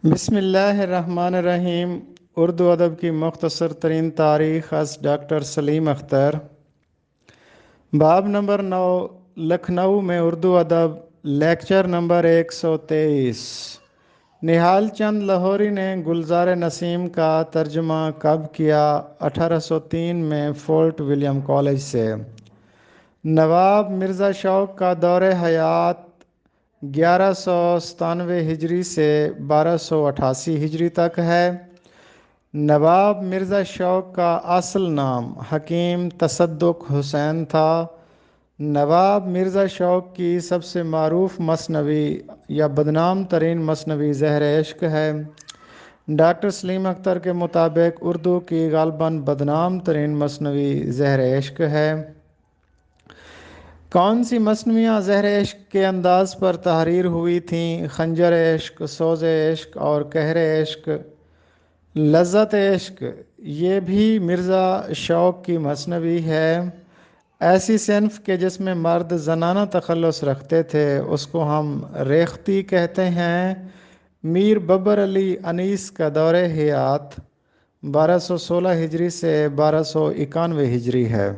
بسم اللہ الرحمن الرحیم۔ اردو ادب کی مختصر ترین تاریخ از ڈاکٹر سلیم اختر۔ باب نمبر 9، لکھنؤ میں اردو ادب، لیکچر نمبر 123۔ نہال چند لاہوری نے گلزار نسیم کا ترجمہ کب کیا؟ 1803 میں فورٹ ولیم کالج سے۔ نواب مرزا شوق کا دور حیات 1197 ہجری سے 1288 ہجری تک ہے۔ نواب مرزا شوق کا اصل نام حکیم تصدق حسین تھا۔ نواب مرزا شوق کی سب سے معروف مثنوی یا بدنام ترین مثنوی زہر عشق ہے۔ ڈاکٹر سلیم اختر کے مطابق اردو کی غالباً بدنام ترین مثنوی زہر عشق ہے۔ کون سی مثنویاں زہر عشق کے انداز پر تحریر ہوئی تھیں؟ خنجر عشق، سوز عشق اور قہر عشق۔ لذت عشق یہ بھی مرزا شوق کی مثنوی ہے۔ ایسی صنف کہ جس میں مرد زنانہ تخلص رکھتے تھے اس کو ہم ریختی کہتے ہیں۔ میر ببر علی انیس کا دور حیات 1216 ہجری سے 1291 ہجری ہے۔